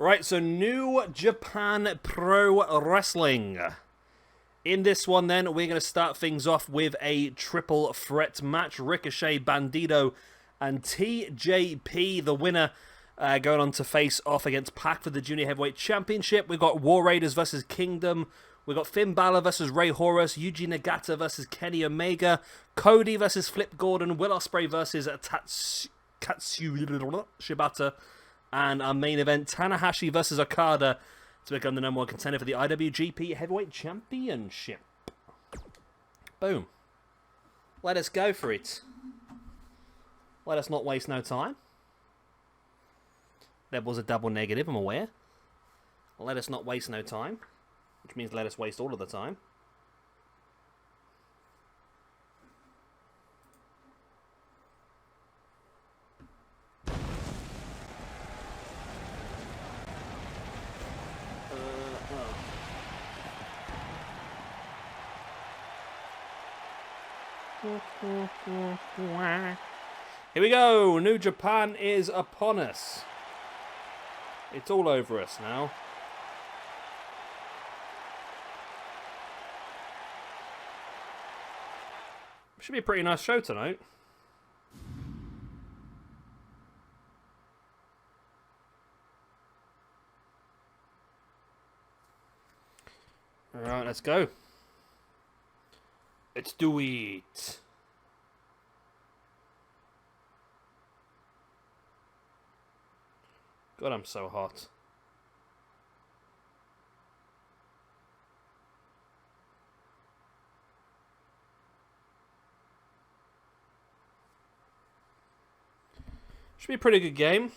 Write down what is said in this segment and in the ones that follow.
Right, so New Japan Pro Wrestling. In this one, then, we're going to start things off with a triple threat match. Ricochet, Bandido, and TJP, the winner, going on to face off against Pac for the Junior Heavyweight Championship. We've got War Raiders versus Kingdom. We've got Finn Balor versus Ray Horus, Yuji Nagata versus Kenny Omega, Cody versus Flip Gordon, Will Ospreay versus Katsuya Shibata, and our main event, Tanahashi versus Okada, to become the #1 contender for the IWGP Heavyweight Championship. Boom. Let us go for it. Let us not waste no time. There was a double negative, I'm aware. Let us not waste no time. Which means let us waste all of the time. Here we go. New Japan is upon us. It's all over us now. Should be a pretty nice show tonight. Alright, let's go. Let's do it. God, I'm so hot. Should be a pretty good game.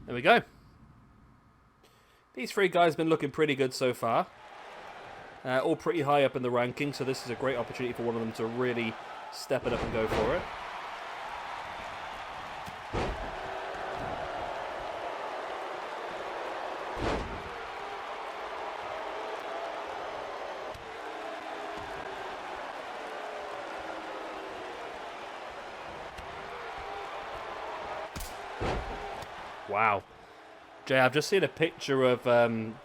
There we go. These three guys have been looking pretty good so far. All pretty high up in the ranking, so this is a great opportunity for one of them to really step it up and go for it. Wow. Jay, I've just seen a picture of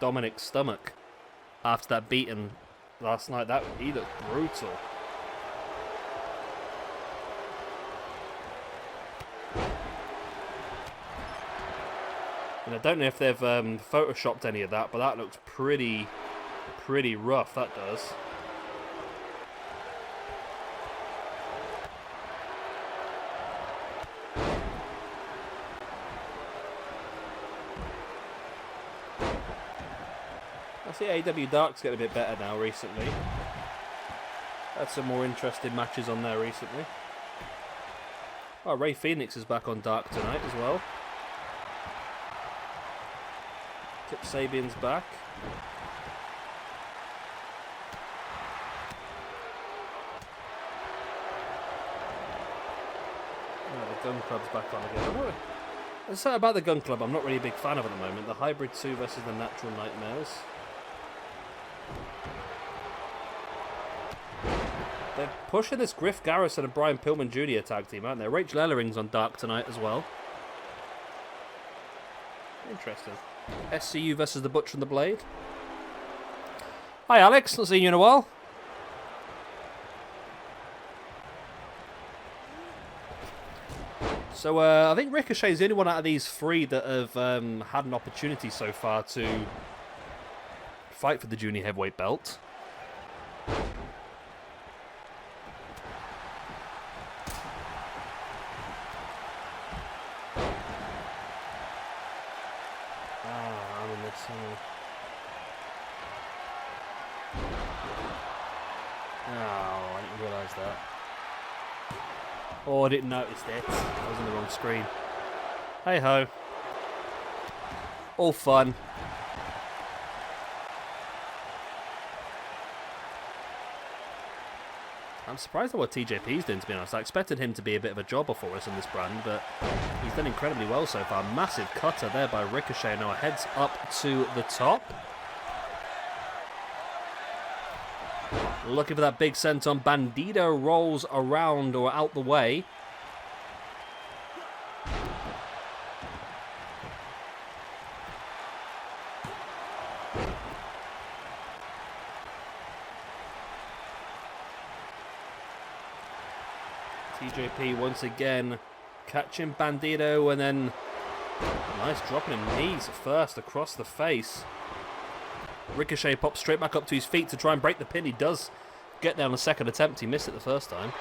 Dominic's stomach after that beating last night. He looked brutal. And I don't know if they've photoshopped any of that, but that looks pretty rough, that does. I see AEW Dark's getting a bit better now recently. Had some more interesting matches on there recently. Oh, Ray Phoenix is back on Dark tonight as well. Kip Sabian's back. Oh, the Gun Club's back on again. There's something about the Gun Club I'm not really a big fan of at the moment. The Hybrid 2 versus the Natural Nightmares. They're pushing this Griff Garrison and Brian Pillman Jr. tag team, aren't they? Rachel Ellering's on Dark tonight as well. Interesting. SCU versus the Butcher and the Blade. Hi Alex, not seen you in a while. So I think Ricochet is the only one out of these three that have had an opportunity so far to fight for the Junior Heavyweight belt. Oh, I didn't realise that. Oh, I didn't notice that. I was on the wrong screen. Hey ho. All fun. I'm surprised at what TJP's doing, to be honest. I expected him to be a bit of a jobber for us in this brand, but he's done incredibly well so far. Massive cutter there by Ricochet. Now heads up to the top. Looking for that big senton. Bandido rolls around or out the way. TJP once again catching Bandido, and then nice dropping him knees first across the face. Ricochet pops straight back up to his feet to try and break the pin. He does get there on the second attempt. He missed it the first time.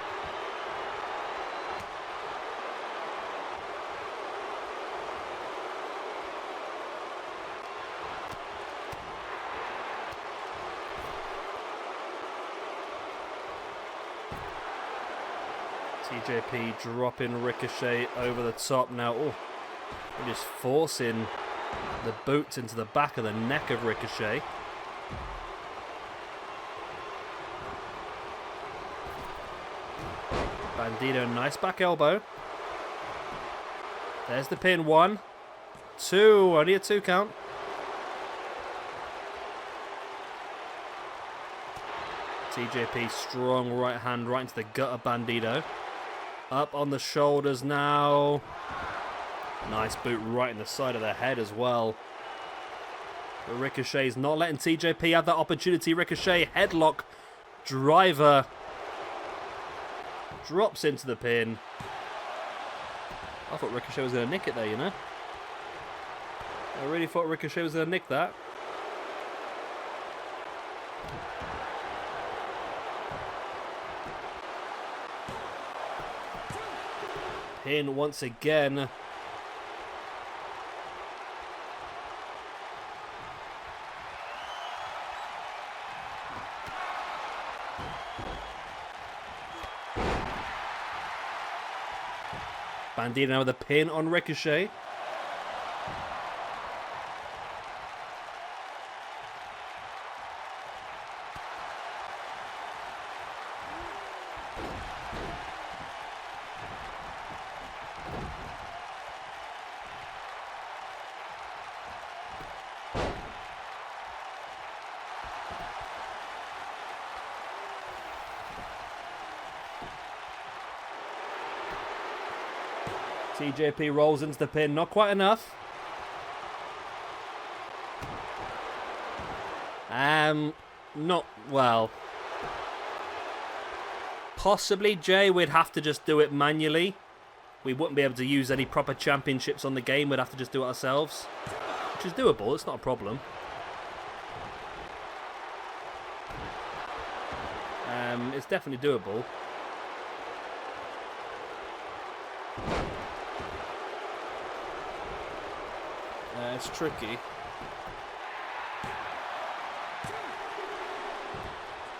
TJP dropping Ricochet over the top now. Oh, just forcing the boots into the back of the neck of Ricochet. Bandido, nice back elbow. There's the pin. 1, 2, only a 2 count. TJP, strong right hand right into the gut of Bandido. Up on the shoulders now. Nice boot right in the side of the head as well. But Ricochet's not letting TJP have that opportunity. Ricochet, headlock, driver. Drops into the pin. I thought Ricochet was going to nick it there, you know. I really thought Ricochet was going to nick that. Pin once again. Bandido now with a pin on Ricochet. TJP rolls into the pin, not quite enough. Not well. Possibly, Jay, we'd have to just do it manually. We wouldn't be able to use any proper championships on the game. We'd have to just do it ourselves, which is doable. It's not a problem. It's definitely doable. It's tricky.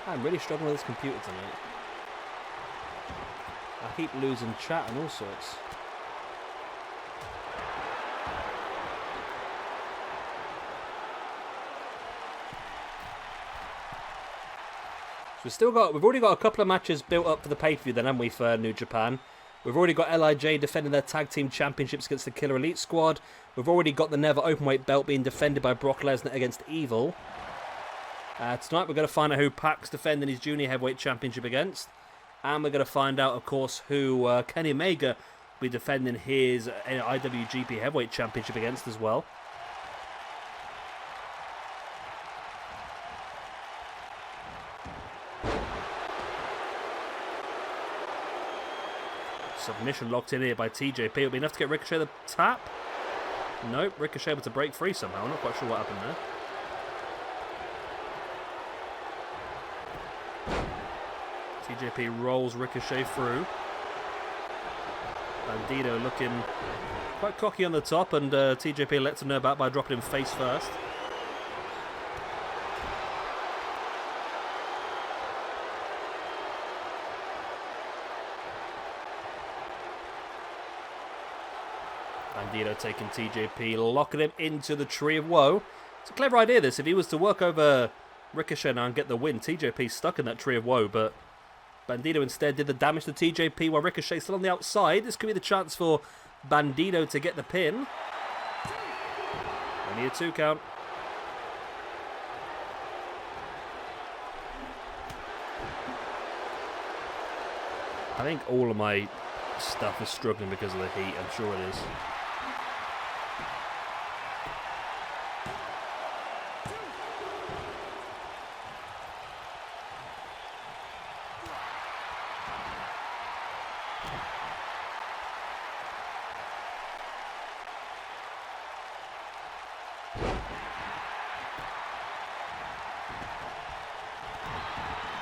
I'm really struggling with this computer tonight. I keep losing chat and all sorts. So we've already got a couple of matches built up for the pay-per-view then, haven't we, for New Japan? We've already got LIJ defending their tag team championships against the Killer Elite Squad. We've already got the Never Openweight belt being defended by Brock Lesnar against Evil. Tonight we're going to find out who Pac's defending his Junior Heavyweight Championship against. And we're going to find out, of course, who Kenny Omega will be defending his IWGP Heavyweight Championship against as well. Submission locked in here by TJP. It'll be enough to get Ricochet the tap. Nope, Ricochet able to break free somehow. I'm not quite sure what happened there. TJP rolls Ricochet through. Bandido looking quite cocky on the top, and TJP lets him know about by dropping him face first. Bandido taking TJP, locking him into the Tree of Woe. It's a clever idea, this. If he was to work over Ricochet now and get the win, TJP's stuck in that Tree of Woe, but Bandito instead did the damage to TJP while Ricochet still on the outside. This could be the chance for Bandito to get the pin. Only a 2 count. I think all of my stuff is struggling because of the heat. I'm sure it is.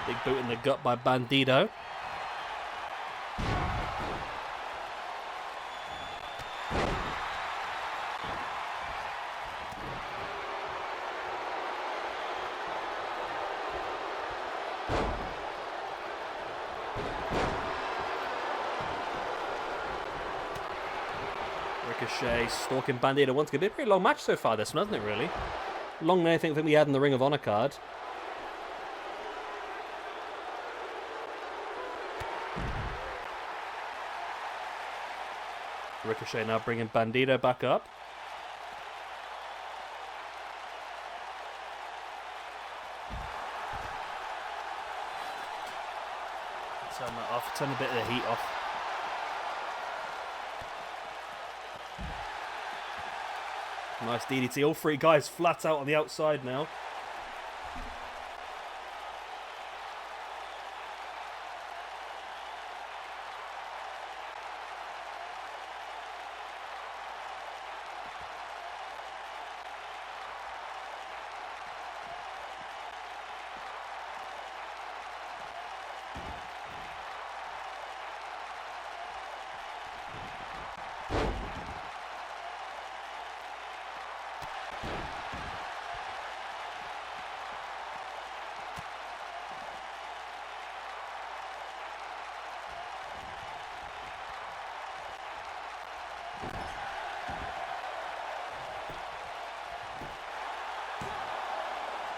Big boot in the gut by Bandito. Ricochet stalking Bandito once again. It's been a pretty long match so far, this one, hasn't it, really? Longer than anything we had in the Ring of Honor card. Ricochet now bringing Bandito back up. Turn that off, turn a bit of the heat off. Nice DDT. All 3 guys flat out on the outside now.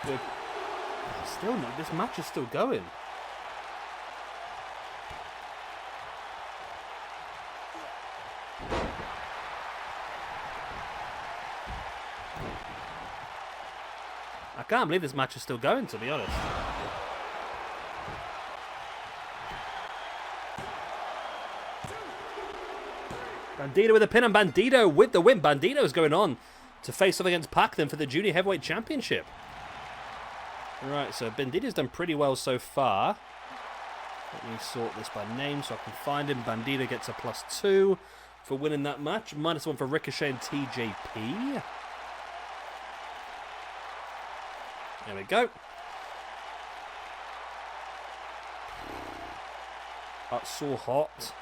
Good. Still no, this match is still going. I can't believe this match is still going, to be honest. Bandito with a pin and Bandito with the win. Bandito's going on to face off against Pac-Man for the Junior Heavyweight Championship. Right, so Bandito's done pretty well so far. Let me sort this by name so I can find him. Bandito gets a +2 for winning that match. -1 for Ricochet and TJP. There we go. That's so hot.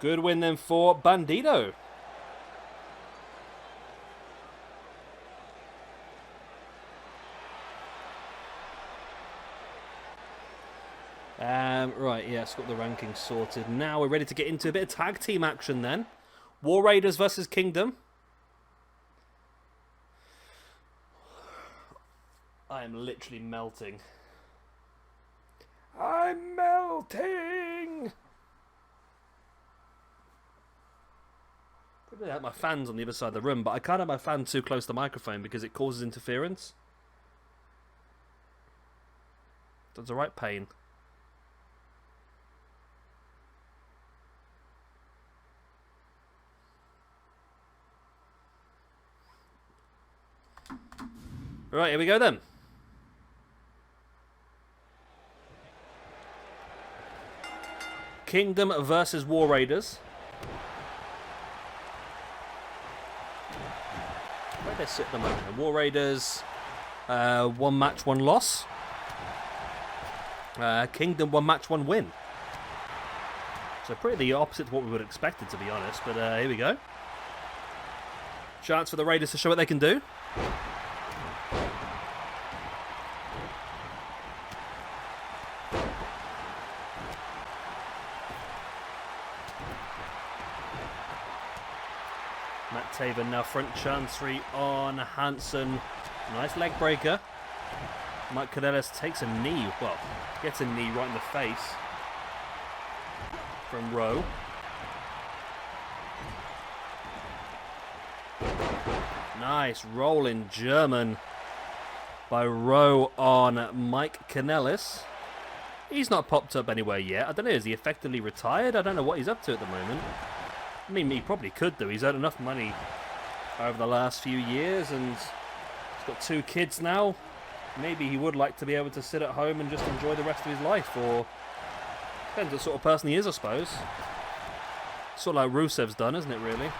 Good win then for Bandito. Right, yeah, it's got the rankings sorted. Now we're ready to get into a bit of tag team action then. War Raiders versus Kingdom. I am literally melting. I'm melting! Probably have my fans on the other side of the room, but I can't have my fan too close to the microphone because it causes interference. That's a right pain. Right, here we go then. Kingdom versus War Raiders. Where they sit at the moment? War Raiders, 1 match, 1 loss. Kingdom, 1 match, 1 win. So pretty the opposite to what we would have expected, to be honest. But here we go. Chance for the Raiders to show what they can do. Matt Taven now front chancery on Hansen. Nice leg breaker. Mike Kanellis takes a knee. Well, gets a knee right in the face from Rowe. Nice rolling German by Rowe on Mike Kanellis. He's not popped up anywhere yet. I don't know, is he effectively retired? I don't know what he's up to at the moment. I mean, he probably could do. He's earned enough money over the last few years and he's got 2 kids now. Maybe he would like to be able to sit at home and just enjoy the rest of his life, or depends what sort of person he is, I suppose. Sort of like Rusev's done, isn't it, really?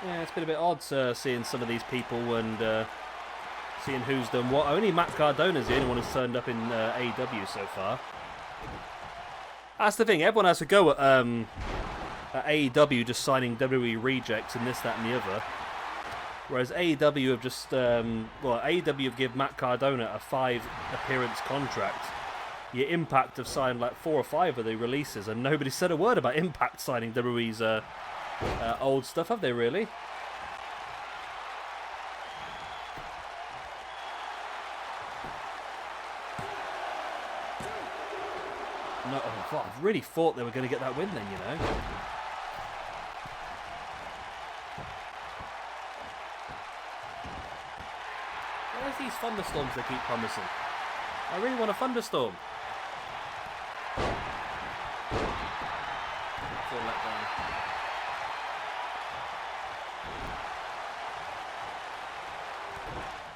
Yeah, it's been a bit odd seeing some of these people and seeing who's done what. Only Matt Cardona's the only one who's turned up in AEW so far. That's the thing, everyone has to go at AEW just signing WWE rejects and this, that and the other. Whereas AEW have just, AEW have given Matt Cardona a 5-appearance contract. Your Impact have signed like 4 or 5 of the releases and nobody said a word about Impact signing WWE's old stuff, have they really? No, I really thought they were going to get that win then, you know. Where's these thunderstorms they keep promising? I really want a thunderstorm. Feel let down.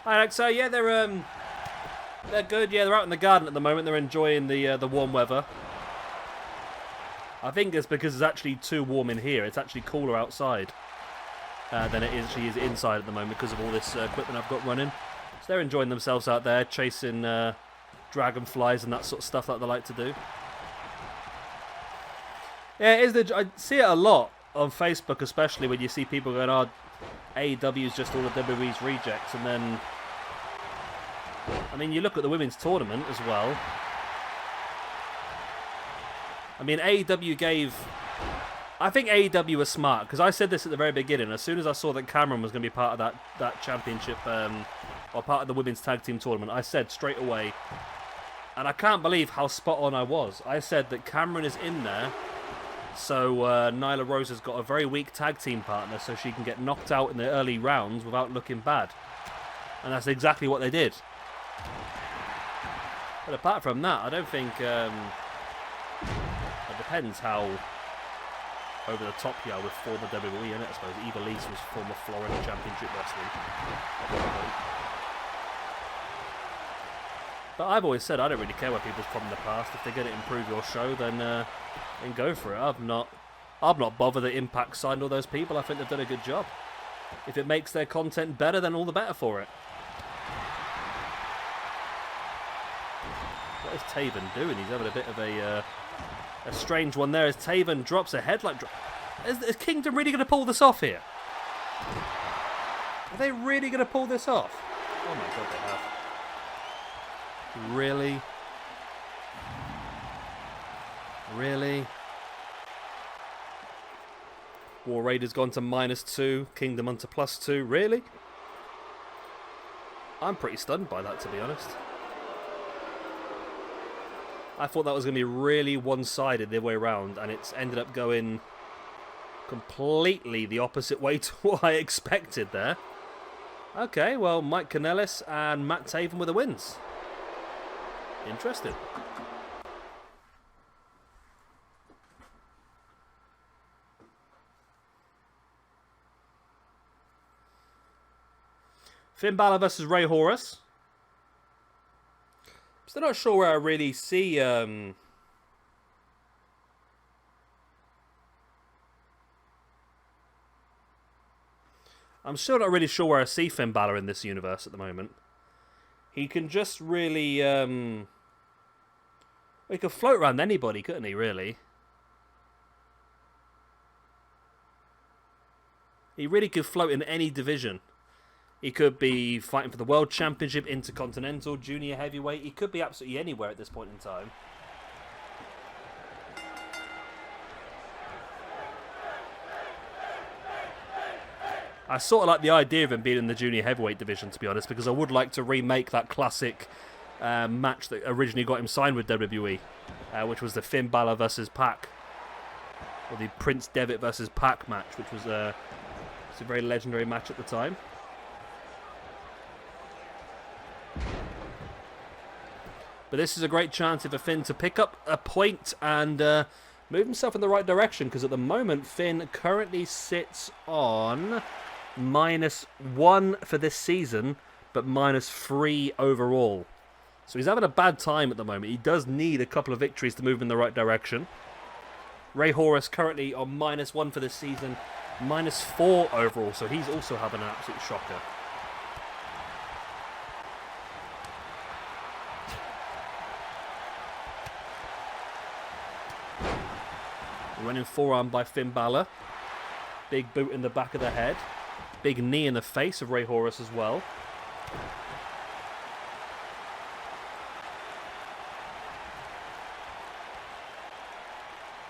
Alright, so yeah, they're good. Yeah, they're out in the garden at the moment. They're enjoying the warm weather. I think it's because it's actually too warm in here. It's actually cooler outside than it actually is inside at the moment because of all this equipment I've got running. So they're enjoying themselves out there, chasing dragonflies and that sort of stuff that they like to do. Yeah, it is. I see it a lot on Facebook, especially when you see people going, "Oh, AEW is just all of WWE's rejects," and then, I mean, you look at the women's tournament as well. I mean, AEW gave... I think AEW was smart, because I said this at the very beginning. As soon as I saw that Cameron was going to be part of that championship, or part of the women's tag team tournament, I said straight away, and I can't believe how spot on I was. I said that Cameron is in there, so Nyla Rose has got a very weak tag team partner, so she can get knocked out in the early rounds without looking bad. And that's exactly what they did. But apart from that, I don't think... it depends how over the top you are with former WWE in it, I suppose. Eva Lise was former Florida Championship Wrestling. But I've always said I don't really care where people's from in the past. If they're going to improve your show, then go for it. I'm not bothered that Impact signed all those people. I think they've done a good job. If it makes their content better, then all the better for it. What is Taven doing? He's having a bit of a strange one there as Taven drops a headlock. Is Kingdom really going to pull this off here? Are they really going to pull this off? Oh my god, they have. Really? Really? War Raiders gone to -2, Kingdom on to +2. Really? I'm pretty stunned by that, to be honest. I thought that was going to be really one-sided the way around, and it's ended up going completely the opposite way to what I expected there. Okay, well, Mike Kanellis and Matt Taven were the wins. Interesting. Finn Balor versus Ray Horus. Still not sure where I really see... I'm still not really sure where I see Finn Balor in this universe at the moment. He can just really... he could float around anybody, couldn't he, really? He really could float in any division. He could be fighting for the World Championship, Intercontinental, Junior Heavyweight. He could be absolutely anywhere at this point in time. I sort of like the idea of him being in the junior heavyweight division, to be honest, because I would like to remake that classic match that originally got him signed with WWE, which was the Finn Balor versus Pac, or the Prince Devitt versus Pac match, which was a very legendary match at the time. But this is a great chance for Finn to pick up a point and move himself in the right direction, because at the moment Finn currently sits on -1 for this season, but -3 overall. So he's having a bad time at the moment. He does need a couple of victories to move in the right direction. Ray Horus currently on -1 for this season, -4 overall, so he's also having an absolute shocker. Running forearm by Finn Balor. Big boot in the back of the head. Big knee in the face of Ray Horus as well.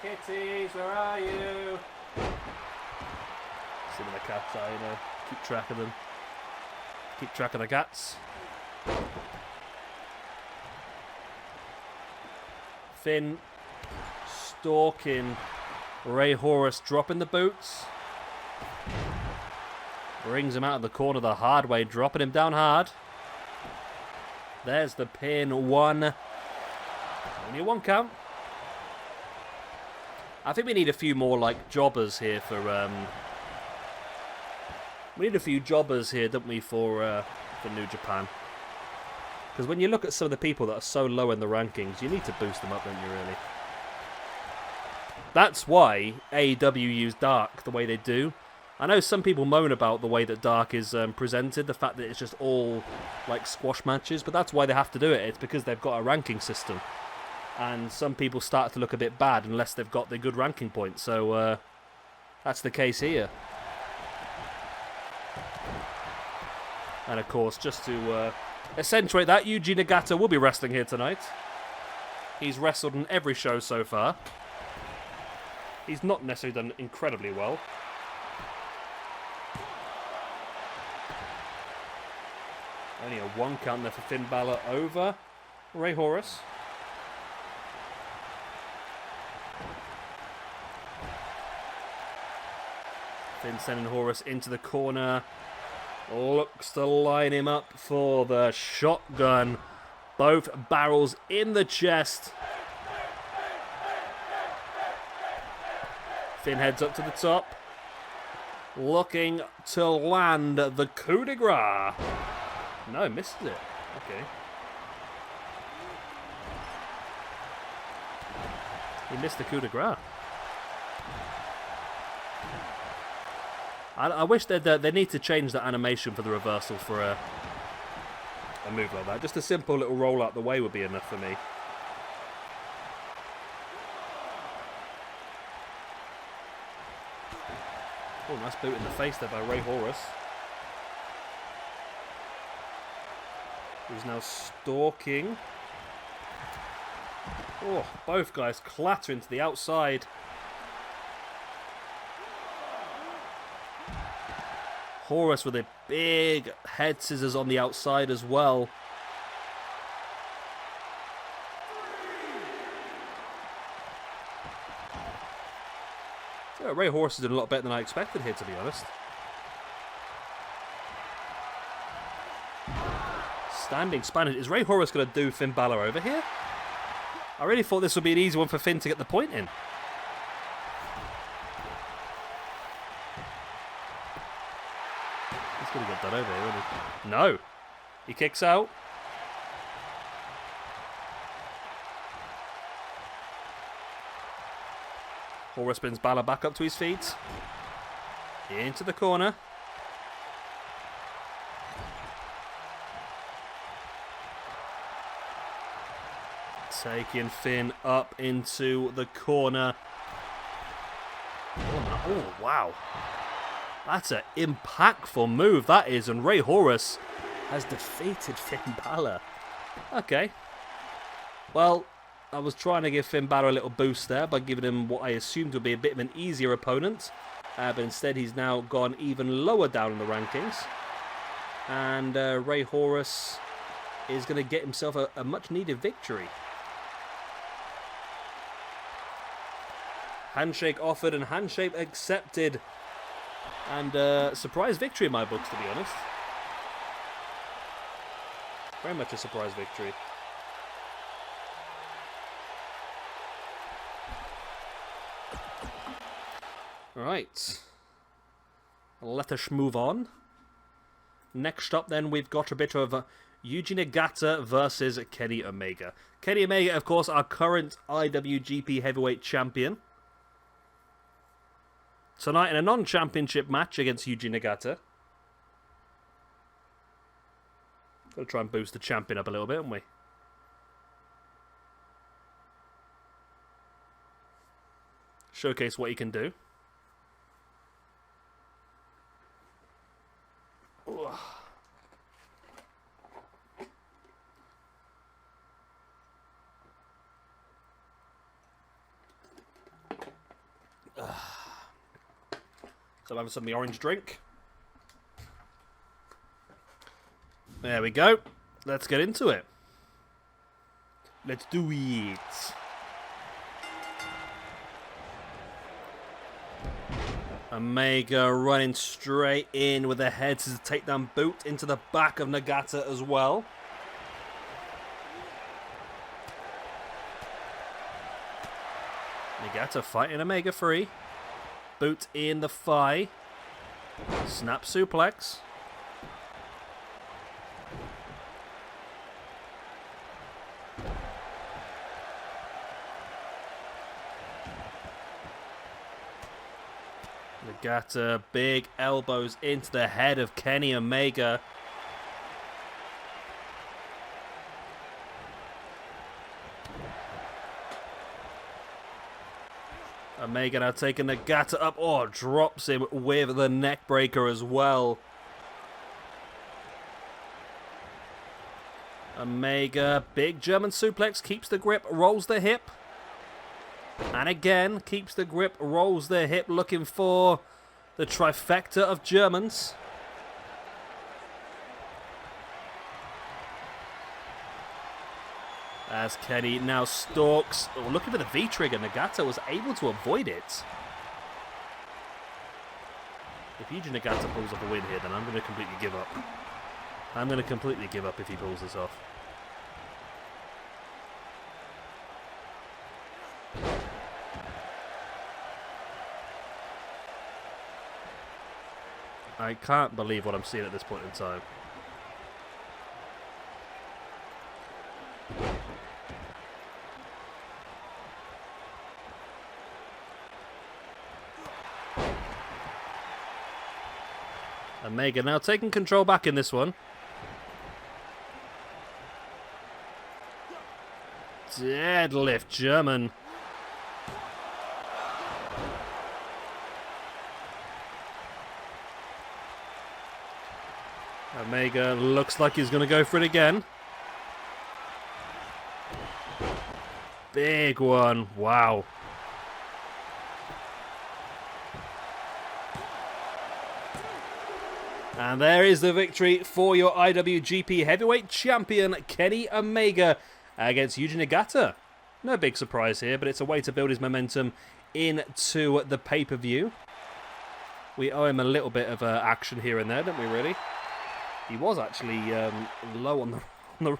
Kitties, where are you? See where the cats are, you know. Keep track of them. Keep track of the cats. Finn stalking Ray Horus, dropping the boots. Brings him out of the corner the hard way, dropping him down hard. There's the pin, 1. Only a 1 count. I think we need a few more, like, jobbers here for, we need a few jobbers here, don't we, for New Japan. Because when you look at some of the people that are so low in the rankings, you need to boost them up, don't you, really? That's why AEW use Dark the way they do. I know some people moan about the way that Dark is presented, the fact that it's just all like squash matches, but that's why they have to do it. It's because they've got a ranking system. And some people start to look a bit bad unless they've got the good ranking points. So that's the case here. And of course, just to accentuate that, Yuji Nagata will be wrestling here tonight. He's wrestled in every show so far. He's not necessarily done incredibly well. Only a 1 count there for Finn Balor over Ray Horus. Finn sending Horus into the corner. Looks to line him up for the shotgun. Both barrels in the chest. Finn heads up to the top. Looking to land the coup de grace. No, misses it. Okay. He missed the coup de grace. I wish they need to change the animation for the reversal for a move like that. Just a simple little roll out the way would be enough for me. Oh, nice boot in the face there by Ray Horus. Who's now stalking. Oh, both guys clattering to the outside. Horus with a big head scissors on the outside as well. So Ray Horus is doing a lot better than I expected here, to be honest. Standing Spanish. Is Ray Horus going to do Finn Balor over here? I really thought this would be an easy one for Finn to get the point in. He's going to get that over here, isn't he? No. He kicks out. Horus spins Balor back up to his feet. Into the corner. Taking Finn up into the corner. Oh, wow. That's an impactful move, that is. And Ray Horus has defeated Finn Balor. Okay. Well, I was trying to give Finn Balor a little boost there by giving him what I assumed would be a bit of an easier opponent. But instead he's now gone even lower down in the rankings. And Ray Horus is going to get himself a much-needed victory. Handshake offered and handshake accepted. And surprise victory in my books, to be honest. Very much a surprise victory. Right. Let us move on. Next up, then, we've got a bit of Yuji Nagata versus Kenny Omega. Kenny Omega, of course, our current IWGP Heavyweight Champion. Tonight in a non-championship match against Yuji Nagata. Gotta try and boost the champion up a little bit, haven't we? Showcase what he can do. So I'm having some of the orange drink. There we go. Let's get into it. Let's do it. Omega running straight in with a head to takedown boot into the back of Nagata as well. Nagata fighting Omega free. Boot in the thigh. Snap suplex. Nagata, big elbows into the head of Kenny Omega. Omega now taking Nagata up. Oh, drops him with the neck breaker as well. Omega, big German suplex, keeps the grip, rolls the hip. And again, keeps the grip, rolls the hip, looking for the trifecta of Germans. As Kenny now stalks. Oh, looking for the V-trigger. Nagata was able to avoid it. If Yuji Nagata pulls off a win here, then I'm going to completely give up. I'm going to completely give up if he pulls this off. I can't believe what I'm seeing at this point in time. Omega now taking control back in this one. Deadlift German. Omega looks like he's going to go for it again. Big one. Wow. And there is the victory for your IWGP Heavyweight Champion, Kenny Omega, against Yuji Nagata. No big surprise here, but it's a way to build his momentum into the pay-per-view. We owe him a little bit of action here and there, don't we, really? He was actually low on the...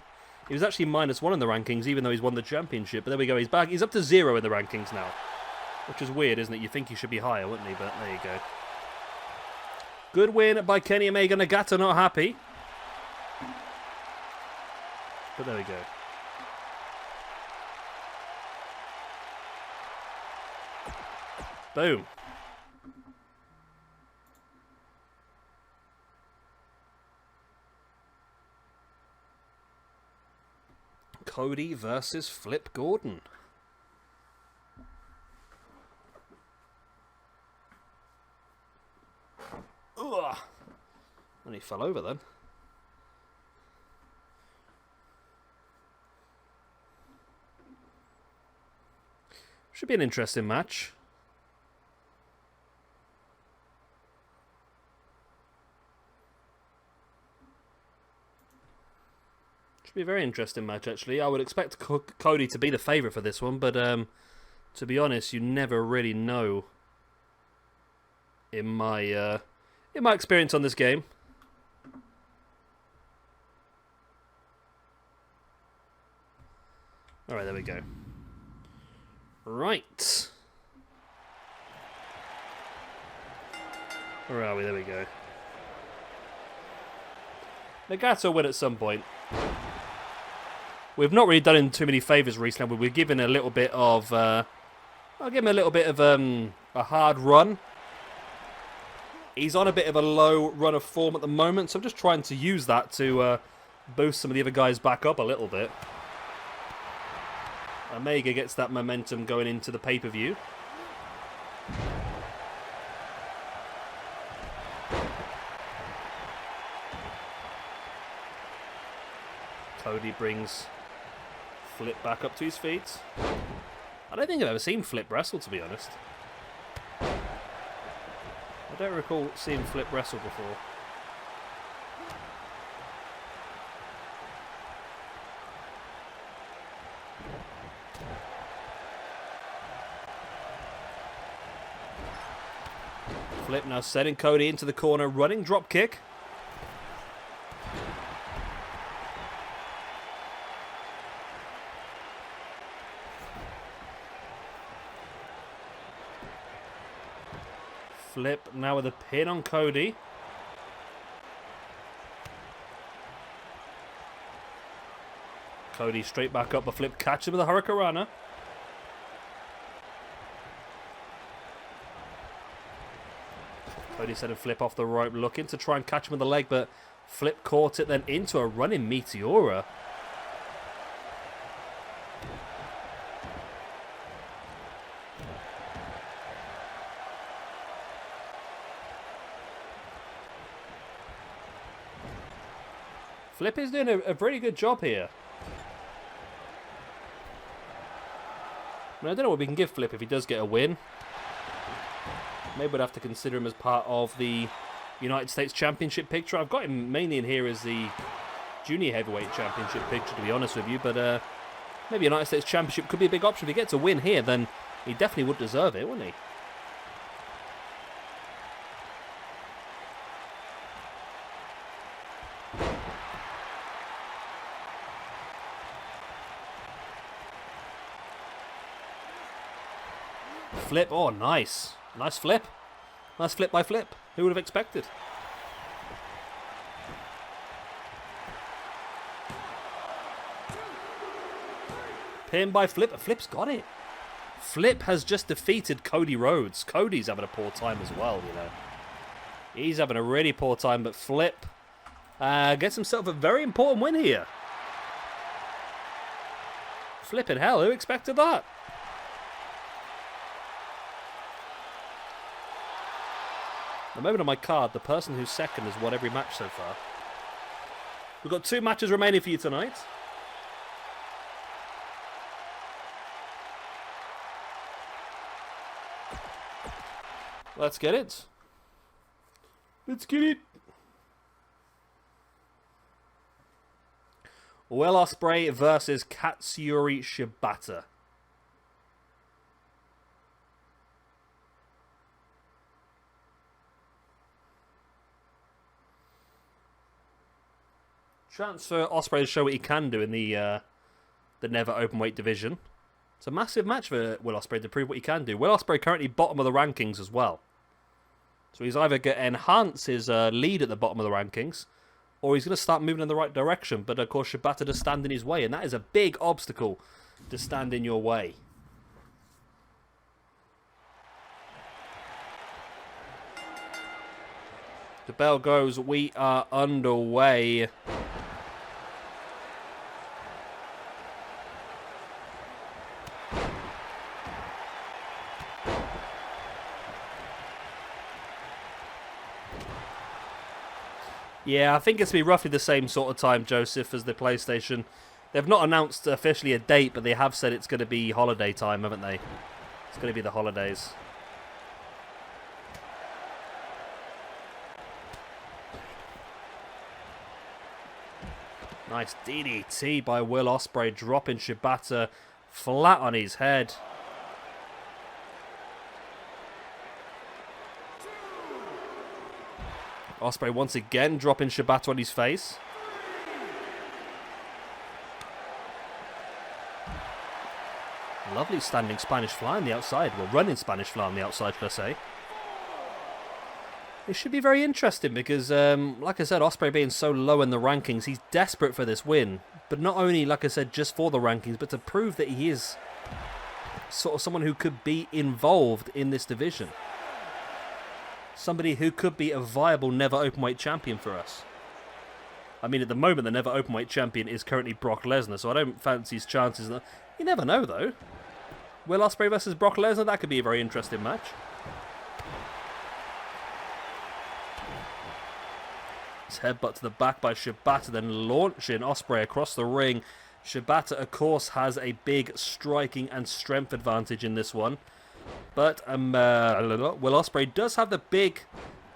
He was actually -1 in the rankings, even though he's won the championship. But there we go, he's back. He's up to 0 in the rankings now. Which is weird, isn't it? You'd think he should be higher, wouldn't he? But there you go. Good win by Kenny Omega. Nagata not happy. But there we go. Boom. Cody versus Flip Gordon. Ugh. And he fell over then. Should be an interesting match. Should be a very interesting match, actually. I would expect Cody to be the favourite for this one, but to be honest, you never really know in my experience on this game. Alright, there we go. Right. Where are we? There we go. Nagato win at some point. We've not really done him too many favours recently, but we've given a little bit of... I'll give him a little bit of a hard run. He's on a bit of a low run of form at the moment, so I'm just trying to use that to boost some of the other guys back up a little bit. Omega gets that momentum going into the pay-per-view. Cody brings Flip back up to his feet. I don't think I've ever seen Flip wrestle, to be honest. I don't recall seeing Flip wrestle before. Flip now setting Cody into the corner, running drop kick. Flip now with a pin on Cody. Cody straight back up, but Flip catches him with a Hurricanrana. Cody sending Flip off the rope, looking to try and catch him with the leg, but Flip caught it then into a running Meteora. Flip is doing a very good job here. I don't know what we can give Flip if he does get a win. Maybe we'd have to consider him as part of the United States Championship picture. I've got him mainly in here as the Junior Heavyweight Championship picture, to be honest with you. But maybe United States Championship could be a big option. If he gets a win here, then he definitely would deserve it, wouldn't he? Flip, oh nice. Nice flip. Nice flip by Flip. Who would have expected? Pin by Flip. Flip's got it. Flip has just defeated Cody Rhodes. Cody's having a poor time as well, you know. He's having a really poor time, but Flip gets himself a very important win here. Flipping hell, who expected that? The moment on my card, the person who's second has won every match so far. We've got 2 matches remaining for you tonight. Let's get it. Let's get it. Will Ospreay versus Katsuyori Shibata. Chance for Ospreay to show what he can do in the Never Openweight division. It's a massive match for Will Ospreay to prove what he can do. Will Ospreay currently bottom of the rankings as well. So he's either going to enhance his lead at the bottom of the rankings, or he's going to start moving in the right direction. But of course, Shibata does stand in his way, and that is a big obstacle to stand in your way. The bell goes, we are underway. Yeah, I think it's going to be roughly the same sort of time, Joseph, as the PlayStation. They've not announced officially a date, but they have said it's going to be holiday time, haven't they? It's going to be the holidays. Nice DDT by Will Ospreay, dropping Shibata flat on his head. Ospreay once again dropping Shibata on his face. Lovely standing Spanish fly on the outside. Well, running Spanish fly on the outside, should I say. It should be very interesting because, like I said, Ospreay being so low in the rankings, he's desperate for this win. But not only, like I said, just for the rankings, but to prove that he is sort of someone who could be involved in this division. Somebody who could be a viable Never Openweight champion for us. I mean, at the moment, the Never Openweight champion is currently Brock Lesnar, so I don't fancy his chances. You never know, though. Will Ospreay versus Brock Lesnar, that could be a very interesting match. His headbutt to the back by Shibata, then launching Ospreay across the ring. Shibata, of course, has a big striking and strength advantage in this one. But Will Ospreay does have the big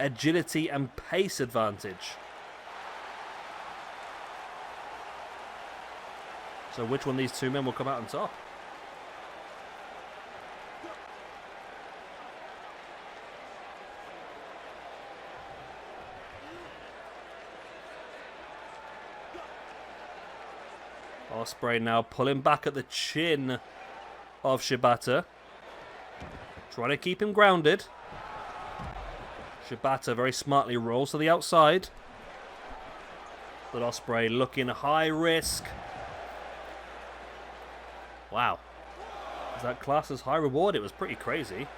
agility and pace advantage. So which one of these two men will come out on top? Ospreay now pulling back at the chin of Shibata. Trying to keep him grounded. Shibata very smartly rolls to the outside. But Ospreay looking high risk. Wow. Is that class as high reward? It was pretty crazy.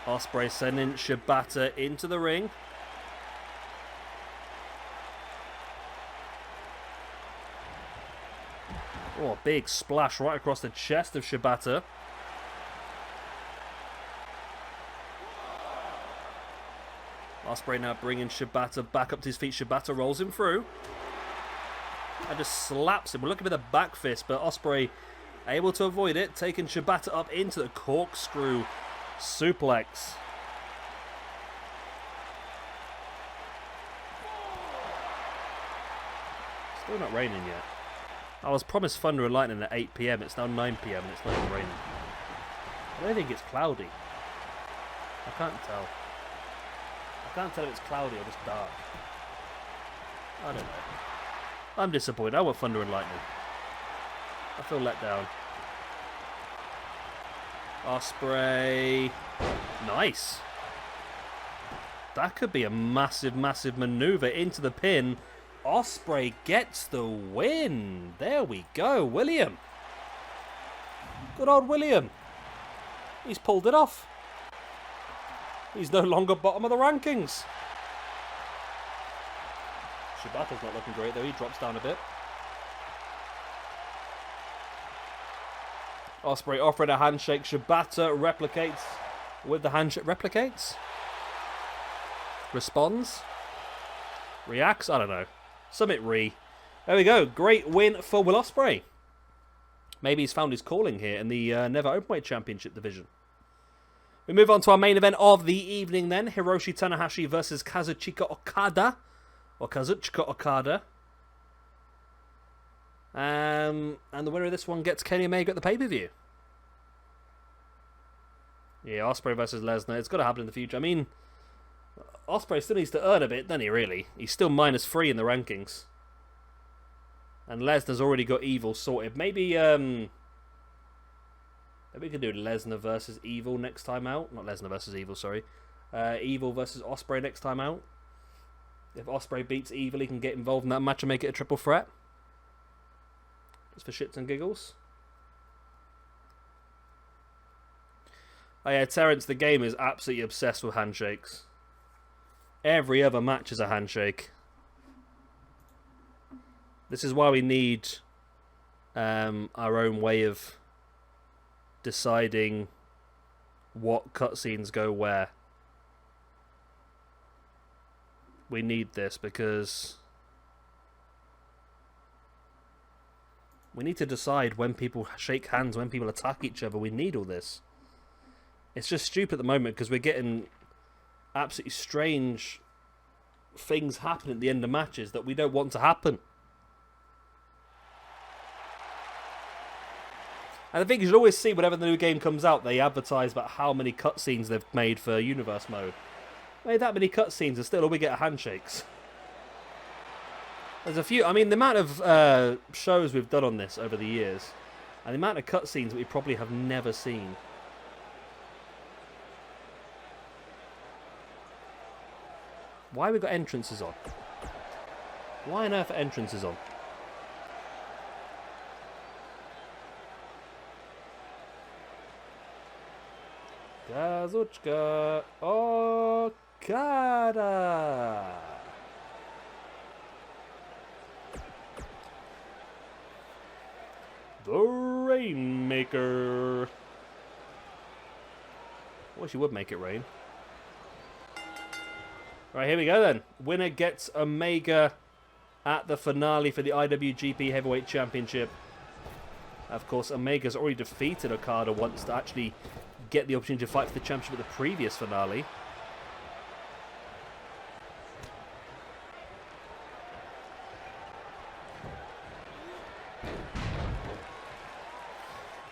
Ospreay sending Shibata into the ring. Oh, big splash right across the chest of Shibata. Ospreay now bringing Shibata back up to his feet. Shibata rolls him through. And just slaps him. We're looking at the back fist, but Ospreay able to avoid it. Taking Shibata up into the corkscrew suplex. Still not raining yet. I was promised thunder and lightning at 8 PM. It's now 9 PM and it's not even raining. I don't think it's cloudy. I can't tell. I can't tell if it's cloudy or just dark. I don't know. I'm disappointed. I want thunder and lightning. I feel let down. Ospreay. Nice. That could be a massive, massive maneuver into the pin. Ospreay gets the win. There we go, William. Good old William. He's pulled it off. He's no longer bottom of the rankings. Shibata's not looking great though. He drops down a bit. Ospreay offering a handshake. Shibata replicates with the handshake. Replicates? Responds? Reacts? I don't know. Summit There we go. Great win for Will Ospreay. Maybe he's found his calling here in the Never Openweight Championship division. We move on to our main event of the evening then. Hiroshi Tanahashi versus Kazuchika Okada. Or Kazuchika Okada. And the winner of this one gets Kenny Omega at the pay-per-view. Yeah, Ospreay versus Lesnar. It's got to happen in the future. I mean, Ospreay still needs to earn a bit, doesn't he, really? He's still -3 in the rankings. And Lesnar's already got Evil sorted. Maybe we could do Lesnar versus Evil next time out. Not Lesnar versus Evil, sorry. Evil versus Ospreay next time out. If Ospreay beats Evil, he can get involved in that match and make it a triple threat. Just for shits and giggles. Oh yeah, Terrence, the game is absolutely obsessed with handshakes. Every other match is a handshake. This is why we need our own way of deciding what cutscenes go where. We need this because we need to decide when people shake hands, when people attack each other. We need all this. It's just stupid at the moment because we're getting absolutely strange things happen at the end of matches that we don't want to happen. And I think you should always see whenever the new game comes out, they advertise about how many cutscenes they've made for Universe Mode. Made that many cutscenes and still all we get are handshakes. There's a few. I mean, the amount of shows we've done on this over the years, and the amount of cutscenes that we probably have never seen. Why have we got entrances on? Why on earth are entrances on? Kazuchika Okada. The Rainmaker. I wish you would make it rain. Right, here we go then. Winner gets Omega at the finale for the IWGP Heavyweight Championship. Of course, Omega's already defeated Okada once to actually get the opportunity to fight for the championship at the previous finale.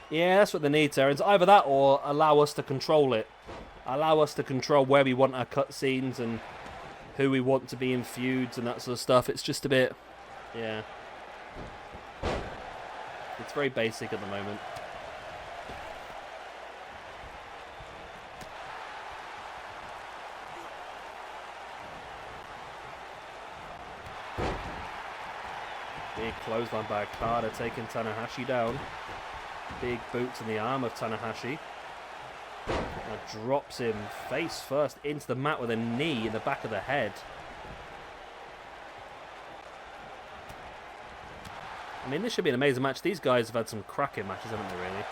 Yeah, that's what they need, Terrence. Either that or allow us to control it. Allow us to control where we want our cutscenes and who we want to be in feuds and that sort of stuff. It's just a bit... yeah. It's very basic at the moment. Big clothesline by Okada, taking Tanahashi down. Big boots in the arm of Tanahashi. Now drops him face first into the mat with a knee in the back of the head. I mean, this should be an amazing match. These guys have had some cracking matches, haven't they, really?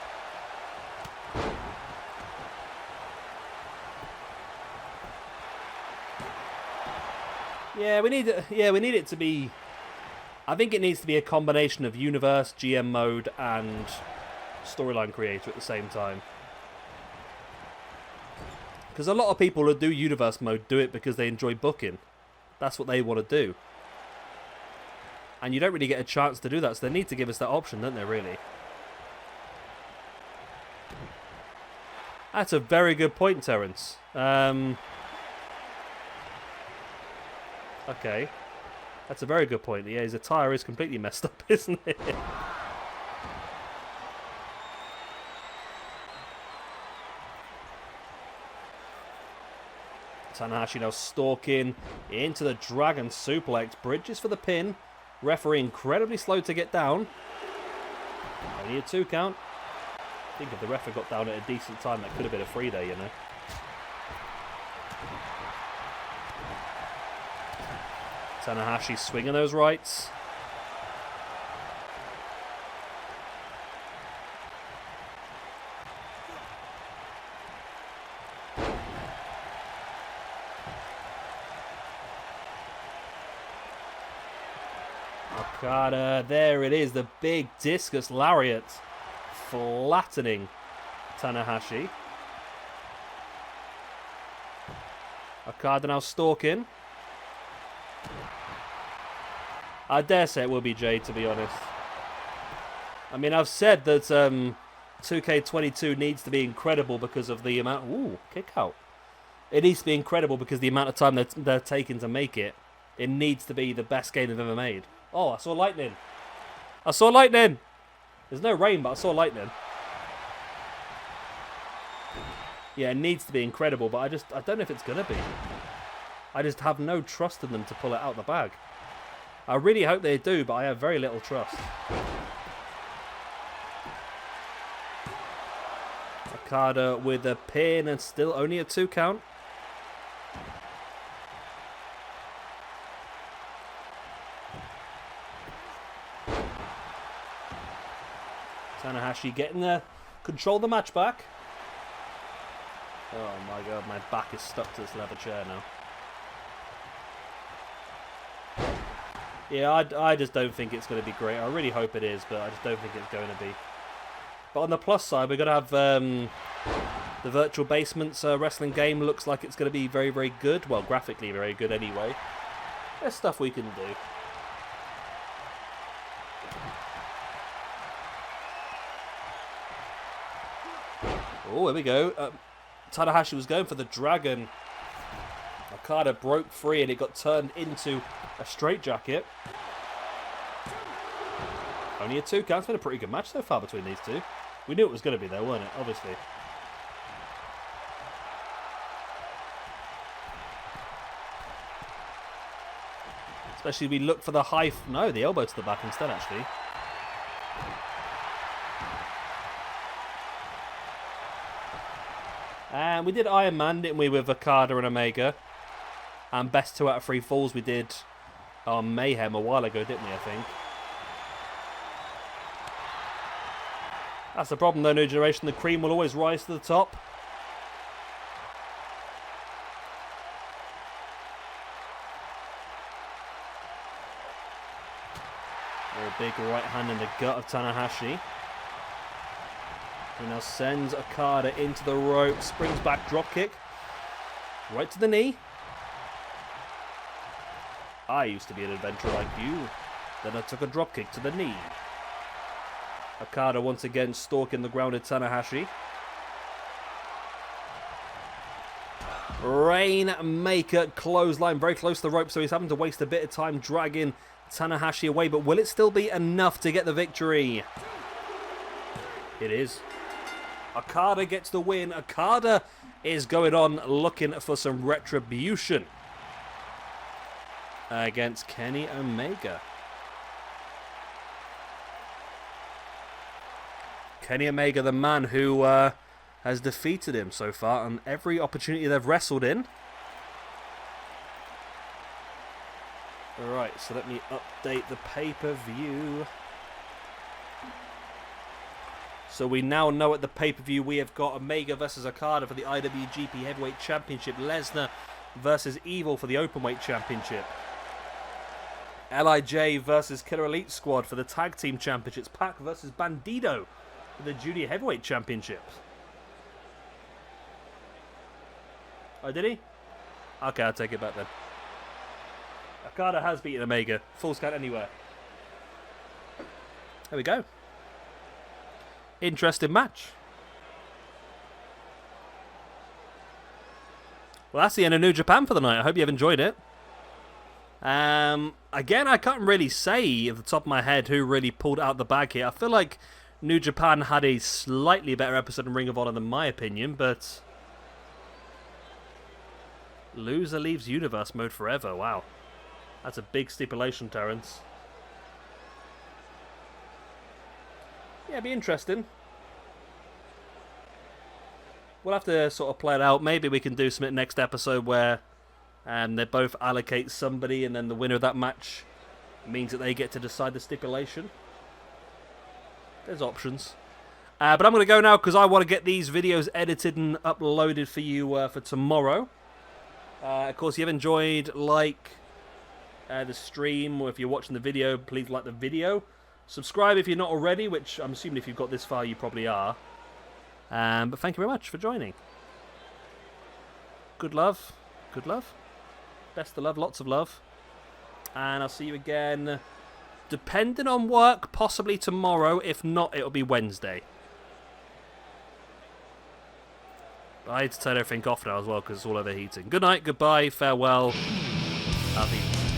Yeah, we need it to be... I think it needs to be a combination of Universe, GM mode, and storyline creator at the same time. Because a lot of people who do Universe mode do it because they enjoy booking. That's what they want to do. And you don't really get a chance to do that, so they need to give us that option, don't they, really? That's a very good point, Terrence. Okay. That's a very good point. Yeah, his attire is completely messed up, isn't it? Tanahashi now stalking into the Dragon Suplex. Bridges for the pin. Referee incredibly slow to get down. Only a 2 count. I think if the ref had got down at a decent time, that could have been a 3 there, you know. Tanahashi swinging those rights. Okada, there it is, the big discus lariat, flattening Tanahashi. Okada now stalking. I dare say it will be Jade, to be honest. I mean, I've said that 2K22 needs to be incredible because of the amount... Ooh, kick out. It needs to be incredible because the amount of time they're taking to make it. It needs to be the best game they've ever made. Oh, I saw lightning. I saw lightning. There's no rain, but I saw lightning. Yeah, it needs to be incredible, but I don't know if it's going to be. I just have no trust in them to pull it out the bag. I really hope they do, but I have very little trust. Okada with a pin and still only a 2 count. Tanahashi getting the control the match back. Oh my god, my back is stuck to this leather chair now. Yeah, I just don't think it's going to be great. I really hope it is, but I just don't think it's going to be. But on the plus side, we're going to have The Virtual Basements wrestling game looks like it's going to be very, very good. Well, graphically very good anyway. There's stuff we can do. Oh, here we go. Tanahashi was going for the dragon. Okada broke free and it got turned into a straitjacket. Only a 2 count. It's been a pretty good match so far between these two. We knew it was going to be there, weren't it? Obviously. Especially we look for the high... No, the elbow to the back instead, actually. And we did Iron Man, didn't we, with Okada and Omega. And best 2 out of 3 falls we did on Mayhem a while ago, didn't we, I think? That's the problem, though, New Generation. The cream will always rise to the top. A big right hand in the gut of Tanahashi. He now sends Okada into the rope. Springs back, drop kick. Right to the knee. I used to be an adventurer like you. Then I took a drop kick to the knee. Okada once again stalking the grounded Tanahashi. Rainmaker clothesline, very close to the rope, so he's having to waste a bit of time dragging Tanahashi away, but will it still be enough to get the victory? It is. Okada gets the win. Okada is going on looking for some retribution against Kenny Omega. Kenny Omega, the man who has defeated him so far on every opportunity they've wrestled in. Alright, so let me update the pay-per-view. So we now know at the pay-per-view we have got Omega versus Okada for the IWGP Heavyweight Championship. Lesnar versus Evil for the Openweight Championship. LIJ versus Killer Elite Squad for the Tag Team Championships. Pac versus Bandido for the Junior Heavyweight Championships. Oh, did he? Okay, I'll take it back then. Okada has beaten Omega. Full count anywhere. There we go. Interesting match. Well, that's the end of New Japan for the night. I hope you've enjoyed it. Again, I can't really say at the top of my head who really pulled out the bag here. I feel like New Japan had a slightly better episode in Ring of Honor than my opinion, but loser leaves universe mode forever. Wow. That's a big stipulation, Terrence. Yeah, it'd be interesting. We'll have to sort of play it out. Maybe we can do something next episode where they both allocate somebody and then the winner of that match means that they get to decide the stipulation. There's options. But I'm going to go now because I want to get these videos edited and uploaded for you for tomorrow. Of course, if you've enjoyed, the stream, or if you're watching the video, please like the video. Subscribe if you're not already, which I'm assuming if you've got this far, you probably are. But thank you very much for joining. Good love. Good love. Best of love. Lots of love. And I'll see you again, depending on work, possibly tomorrow. If not, it'll be Wednesday. But I need to turn everything off now as well because it's all overheating. Good night. Goodbye. Farewell. Happy.